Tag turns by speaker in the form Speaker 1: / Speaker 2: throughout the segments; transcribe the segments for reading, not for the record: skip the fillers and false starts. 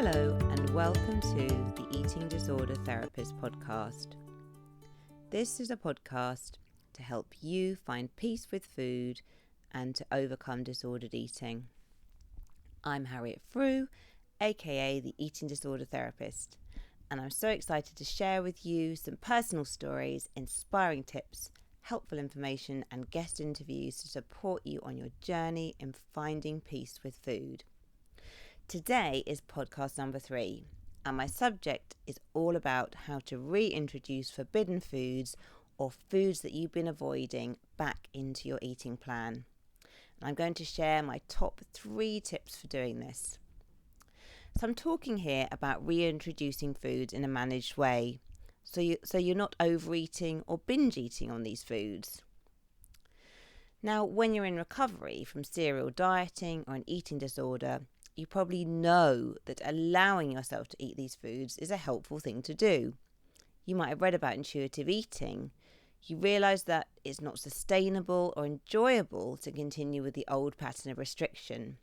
Speaker 1: Hello and welcome to the Eating Disorder Therapist podcast. This is a podcast to help you find peace with food and to overcome disordered eating. I'm Harriet Frew, aka the Eating Disorder Therapist, and I'm so excited to share with you some personal stories, inspiring tips, helpful information and guest interviews to support you on your journey in finding peace with food. Today is podcast number 3, and my subject is all about how to reintroduce forbidden foods or foods that you've been avoiding back into your eating plan. And I'm going to share my top 3 tips for doing this. So I'm talking here about reintroducing foods in a managed way, so you're not overeating or binge eating on these foods. Now, when you're in recovery from serial dieting or an eating disorder, you probably know that allowing yourself to eat these foods is a helpful thing to do. You might have read about intuitive eating. You realise that it's not sustainable or enjoyable to continue with the old pattern of restriction.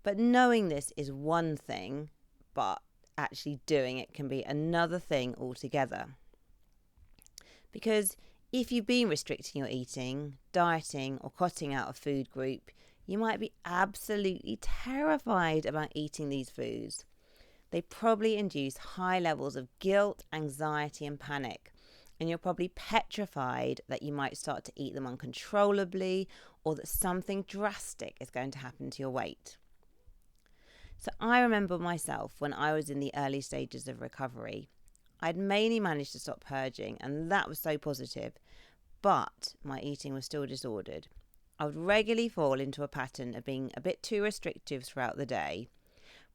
Speaker 1: But knowing this is one thing, but actually doing it can be another thing altogether. Because if you've been restricting your eating, dieting or cutting out a food group, you might be absolutely terrified about eating these foods. They probably induce high levels of guilt, anxiety and panic, and you're probably petrified that you might start to eat them uncontrollably or that something drastic is going to happen to your weight. So I remember myself when I was in the early stages of recovery. I'd mainly managed to stop purging, and that was so positive, but my eating was still disordered. I would regularly fall into a pattern of being a bit too restrictive throughout the day,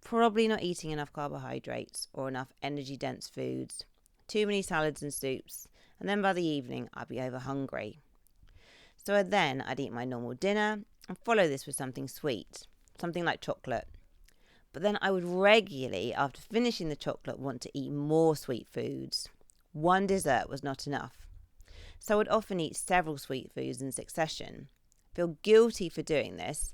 Speaker 1: probably not eating enough carbohydrates or enough energy-dense foods, too many salads and soups, and then by the evening I'd be over hungry. So I'd eat my normal dinner and follow this with something sweet, something like chocolate. But then I would regularly, after finishing the chocolate, want to eat more sweet foods. One dessert was not enough. So I would often eat several sweet foods in succession, feel guilty for doing this,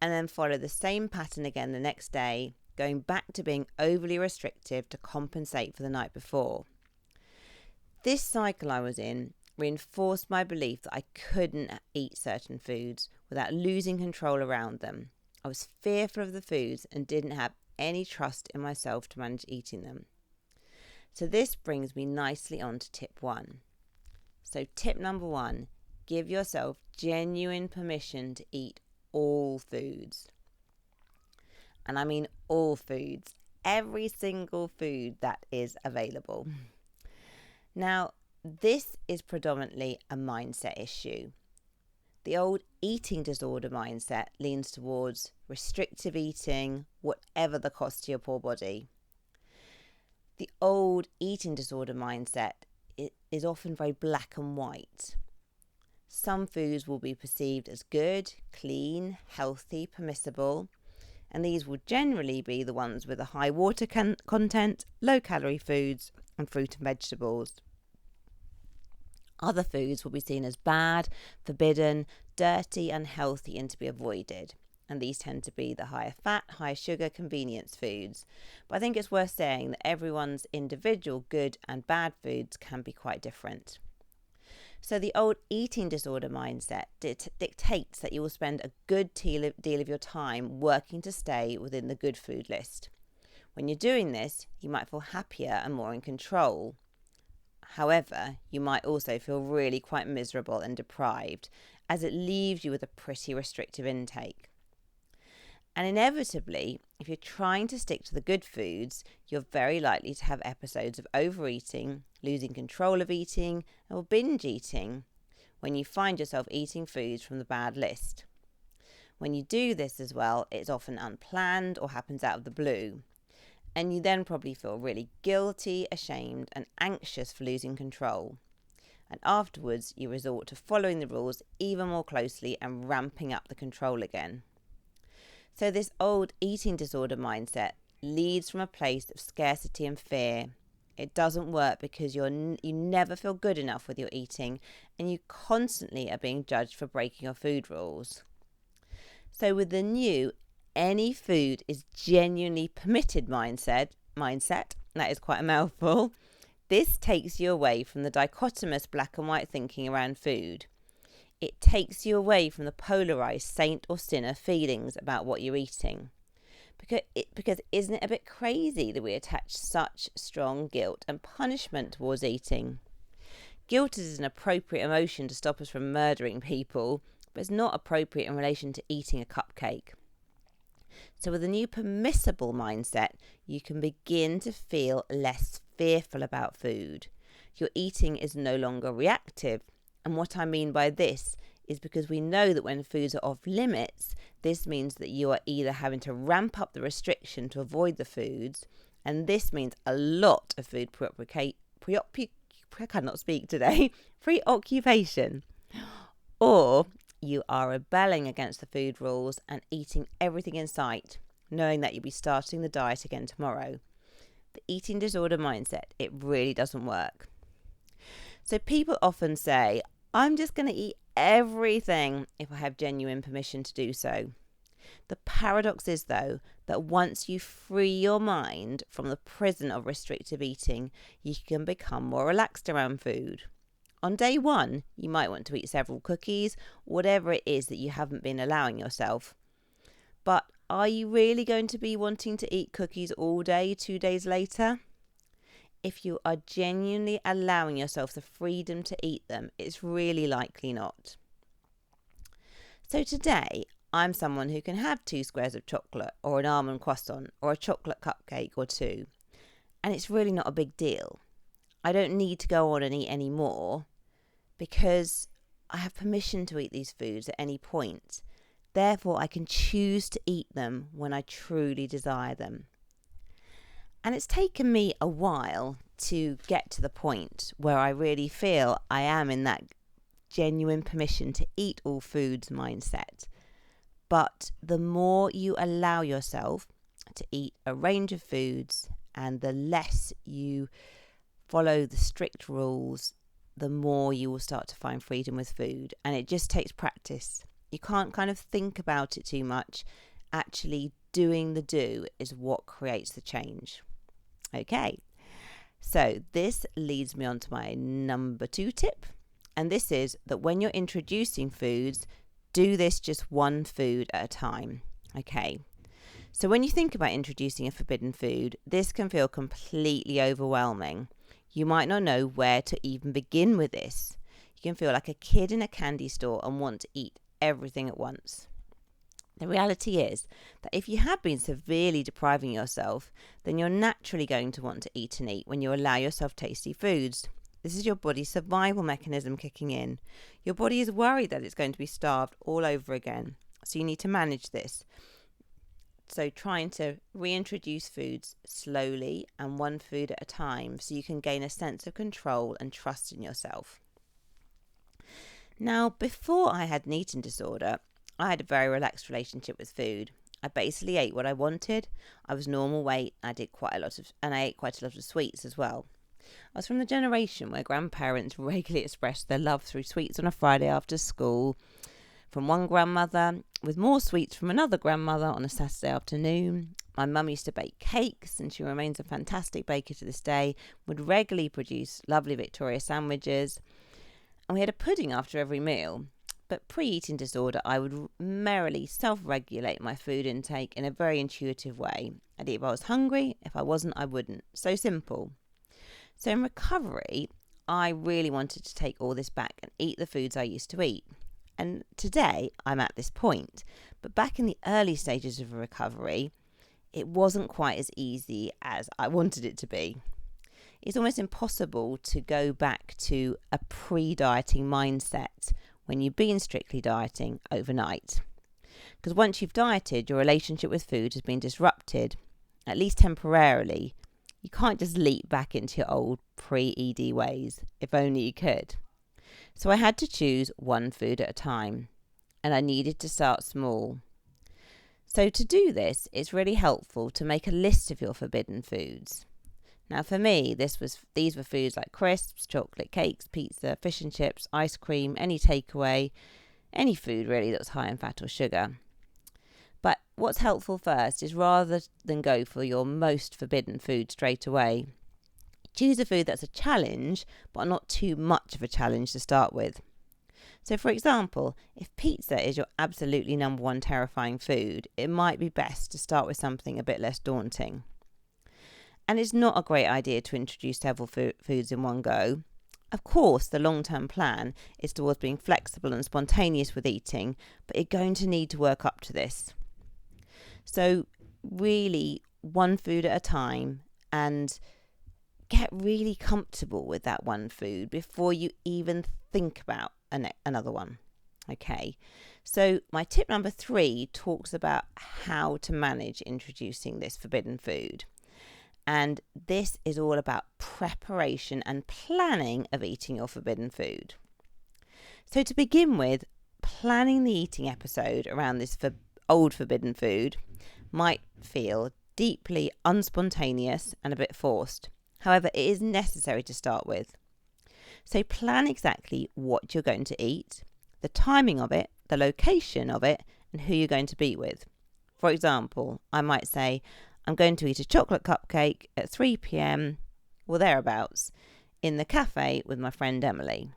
Speaker 1: and then follow the same pattern again the next day, going back to being overly restrictive to compensate for the night before. This cycle I was in reinforced my belief that I couldn't eat certain foods without losing control around them. I was fearful of the foods and didn't have any trust in myself to manage eating them. So this brings me nicely on to tip 1. So tip number 1, give yourself genuine permission to eat all foods. And I mean all foods, every single food that is available. Now, this is predominantly a mindset issue. The old eating disorder mindset leans towards restrictive eating, whatever the cost to your poor body. The old eating disorder mindset is often very black and white. Some foods will be perceived as good, clean, healthy, permissible, and these will generally be the ones with a high water content, low calorie foods, and fruit and vegetables. Other foods will be seen as bad, forbidden, dirty, unhealthy, and to be avoided. And these tend to be the higher fat, higher sugar, convenience foods. But I think it's worth saying that everyone's individual good and bad foods can be quite different. So the old eating disorder mindset dictates that you will spend a good deal of your time working to stay within the good food list. When you're doing this, you might feel happier and more in control. However, you might also feel really quite miserable and deprived, as it leaves you with a pretty restrictive intake. And inevitably, if you're trying to stick to the good foods, you're very likely to have episodes of overeating, losing control of eating, or binge eating when you find yourself eating foods from the bad list. When you do this as well, it's often unplanned or happens out of the blue. And you then probably feel really guilty, ashamed, and anxious for losing control. And afterwards, you resort to following the rules even more closely and ramping up the control again. So this old eating disorder mindset leads from a place of scarcity and fear. It doesn't work because you never feel good enough with your eating, and you constantly are being judged for breaking your food rules. So with the new any food is genuinely permitted mindset, that is quite a mouthful, this takes you away from the dichotomous black and white thinking around food. It takes you away from the polarised saint or sinner feelings about what you're eating. Because isn't it a bit crazy that we attach such strong guilt and punishment towards eating? Guilt is an appropriate emotion to stop us from murdering people, but it's not appropriate in relation to eating a cupcake. So with a new permissible mindset, you can begin to feel less fearful about food. Your eating is no longer reactive. And what I mean by this is because we know that when foods are off limits, this means that you are either having to ramp up the restriction to avoid the foods, and this means a lot of food preoccupation, or you are rebelling against the food rules and eating everything in sight, knowing that you'll be starting the diet again tomorrow. The eating disorder mindset, it really doesn't work. So people often say, I'm just going to eat everything if I have genuine permission to do so. The paradox is, though, that once you free your mind from the prison of restrictive eating, you can become more relaxed around food. On day one, you might want to eat several cookies, whatever it is that you haven't been allowing yourself. But are you really going to be wanting to eat cookies all day 2 days later? If you are genuinely allowing yourself the freedom to eat them, it's really likely not. So today, I'm someone who can have 2 squares of chocolate or an almond croissant or a chocolate cupcake or 2. And it's really not a big deal. I don't need to go on and eat any more because I have permission to eat these foods at any point. Therefore, I can choose to eat them when I truly desire them. And it's taken me a while to get to the point where I really feel I am in that genuine permission to eat all foods mindset. But the more you allow yourself to eat a range of foods and the less you follow the strict rules, the more you will start to find freedom with food. And it just takes practice. You can't kind of think about it too much. Actually, doing the do is what creates the change. Okay, so this leads me on to my number 2 tip. And this is that when you're introducing foods, do this just one food at a time. Okay, so when you think about introducing a forbidden food, this can feel completely overwhelming. You might not know where to even begin with this. You can feel like a kid in a candy store and want to eat everything at once. The reality is that if you have been severely depriving yourself, then you're naturally going to want to eat and eat when you allow yourself tasty foods. This is your body's survival mechanism kicking in. Your body is worried that it's going to be starved all over again. So you need to manage this. So trying to reintroduce foods slowly and one food at a time so you can gain a sense of control and trust in yourself. Now, before I had an eating disorder, I had a very relaxed relationship with food. I basically ate what I wanted. I was normal weight. I ate quite a lot of sweets as well. I was from the generation where grandparents regularly expressed their love through sweets on a Friday after school, from one grandmother, with more sweets from another grandmother on a Saturday afternoon. My mum used to bake cakes, and she remains a fantastic baker to this day, would regularly produce lovely Victoria sandwiches, and we had a pudding after every meal. But pre-eating disorder, I would merrily self-regulate my food intake in a very intuitive way. I'd eat if I was hungry. If I wasn't, I wouldn't. So simple. So in recovery, I really wanted to take all this back and eat the foods I used to eat. And today, I'm at this point. But back in the early stages of recovery, it wasn't quite as easy as I wanted it to be. It's almost impossible to go back to a pre-dieting mindset when you've been strictly dieting overnight. Because once you've dieted, your relationship with food has been disrupted, at least temporarily. You can't just leap back into your old pre-ED ways, if only you could. So I had to choose one food at a time, and I needed to start small. So to do this, it's really helpful to make a list of your forbidden foods. Now for me, these were foods like crisps, chocolate cakes, pizza, fish and chips, ice cream, any takeaway, any food really that was high in fat or sugar. But what's helpful first is, rather than go for your most forbidden food straight away, choose a food that's a challenge, but not too much of a challenge to start with. So, for example, if pizza is your absolutely number one terrifying food, it might be best to start with something a bit less daunting. And it's not a great idea to introduce several foods in one go. Of course, the long-term plan is towards being flexible and spontaneous with eating, but you're going to need to work up to this. So really, one food at a time, and get really comfortable with that one food before you even think about another one. Okay, so my tip number 3 talks about how to manage introducing this forbidden food. And this is all about preparation and planning of eating your forbidden food. So to begin with, planning the eating episode around this old forbidden food might feel deeply unspontaneous and a bit forced. However, it is necessary to start with. So plan exactly what you're going to eat, the timing of it, the location of it, and who you're going to be with. For example, I might say, I'm going to eat a chocolate cupcake at 3 p.m. or thereabouts in the cafe with my friend Emily.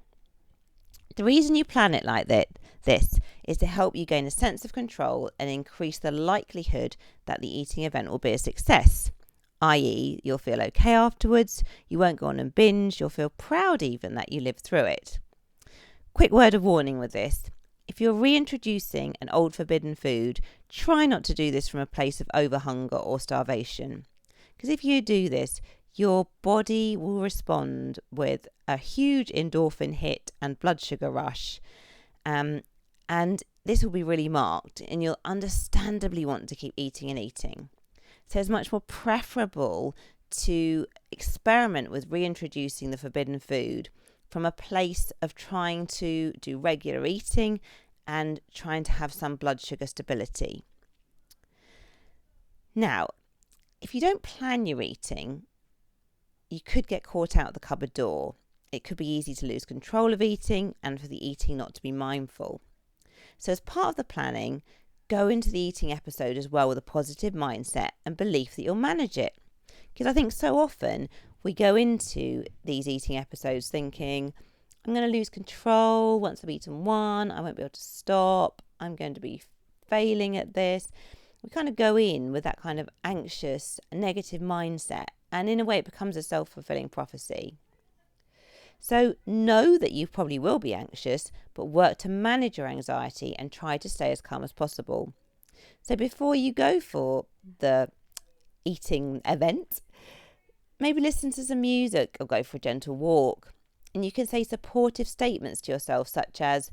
Speaker 1: The reason you plan it like this is to help you gain a sense of control and increase the likelihood that the eating event will be a success, i.e. you'll feel okay afterwards, you won't go on and binge, you'll feel proud even that you lived through it. Quick word of warning with this. If you're reintroducing an old forbidden food, try not to do this from a place of overhunger or starvation. Because if you do this, your body will respond with a huge endorphin hit and blood sugar rush. And this will be really marked, and you'll understandably want to keep eating and eating. So it's much more preferable to experiment with reintroducing the forbidden food from a place of trying to do regular eating and trying to have some blood sugar stability. Now, if you don't plan your eating, you could get caught out the cupboard door. It could be easy to lose control of eating and for the eating not to be mindful. So as part of the planning, go into the eating episode as well with a positive mindset and belief that you'll manage it. Because I think so often we go into these eating episodes thinking, I'm going to lose control once I've eaten one, I won't be able to stop, I'm going to be failing at this. We kind of go in with that kind of anxious, negative mindset, and in a way it becomes a self-fulfilling prophecy. So know that you probably will be anxious, but work to manage your anxiety and try to stay as calm as possible. So before you go for the eating event, maybe listen to some music or go for a gentle walk. And you can say supportive statements to yourself such as,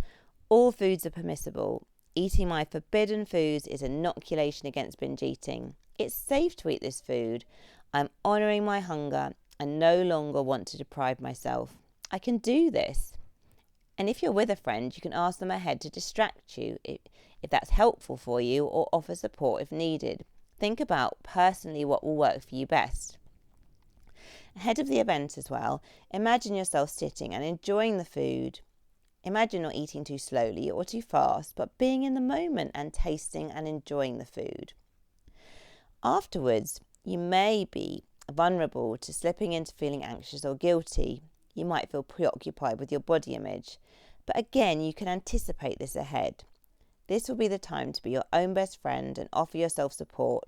Speaker 1: all foods are permissible. Eating my forbidden foods is inoculation against binge eating. It's safe to eat this food. I'm honouring my hunger and no longer want to deprive myself. I can do this. And if you're with a friend, you can ask them ahead to distract you if that's helpful for you, or offer support if needed. Think about personally what will work for you best. Ahead of the event as well, imagine yourself sitting and enjoying the food. Imagine not eating too slowly or too fast, but being in the moment and tasting and enjoying the food. Afterwards, you may be vulnerable to slipping into feeling anxious or guilty. You might feel preoccupied with your body image. But again, you can anticipate this ahead. This will be the time to be your own best friend and offer yourself support.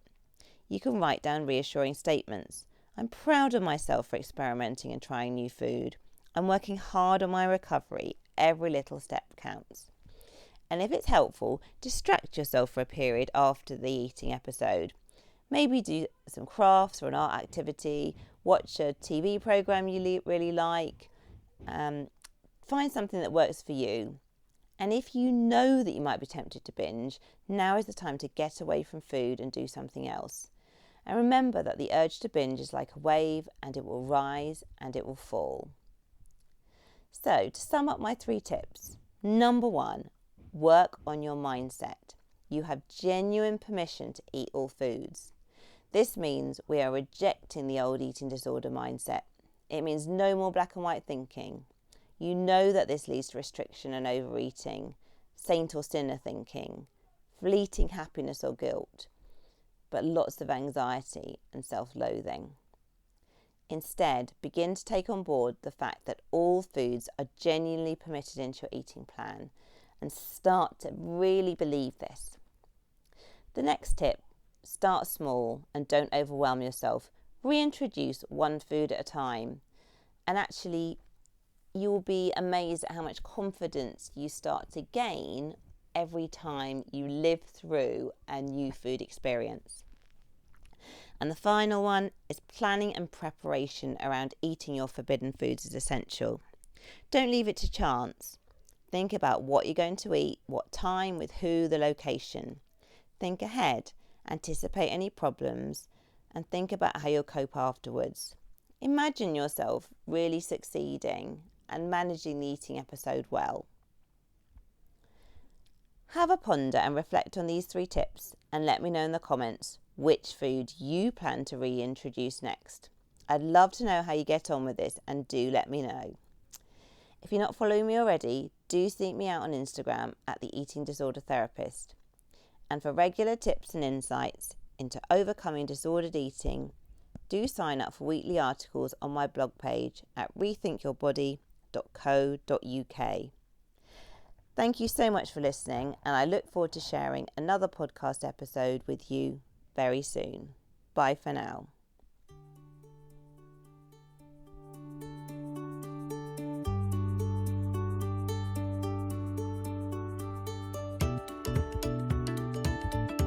Speaker 1: You can write down reassuring statements. I'm proud of myself for experimenting and trying new food. I'm working hard on my recovery. Every little step counts. And if it's helpful, distract yourself for a period after the eating episode. Maybe do some crafts or an art activity, watch a TV program you really like, find something that works for you. And if you know that you might be tempted to binge, now is the time to get away from food and do something else. And remember that the urge to binge is like a wave, and it will rise and it will fall. So to sum up my 3 tips, number 1, work on your mindset. You have genuine permission to eat all foods. This means we are rejecting the old eating disorder mindset. It means no more black and white thinking. You know that this leads to restriction and overeating, saint or sinner thinking, fleeting happiness or guilt, but lots of anxiety and self-loathing. Instead, begin to take on board the fact that all foods are genuinely permitted into your eating plan and start to really believe this. The next tip, start small and don't overwhelm yourself. Reintroduce one food at a time, and actually you'll be amazed at how much confidence you start to gain every time you live through a new food experience. And the final one is planning and preparation around eating your forbidden foods is essential. Don't leave it to chance. Think about what you're going to eat, what time, with who, the location. Think ahead, anticipate any problems, and think about how you'll cope afterwards. Imagine yourself really succeeding and managing the eating episode well. Have a ponder and reflect on these 3 tips and let me know in the comments which food you plan to reintroduce next. I'd love to know how you get on with this, and do let me know. If you're not following me already, do seek me out on Instagram at The Eating Disorder Therapist. And for regular tips and insights into overcoming disordered eating, do sign up for weekly articles on my blog page at rethinkyourbody.co.uk. Thank you so much for listening, and I look forward to sharing another podcast episode with you very soon. Bye for now.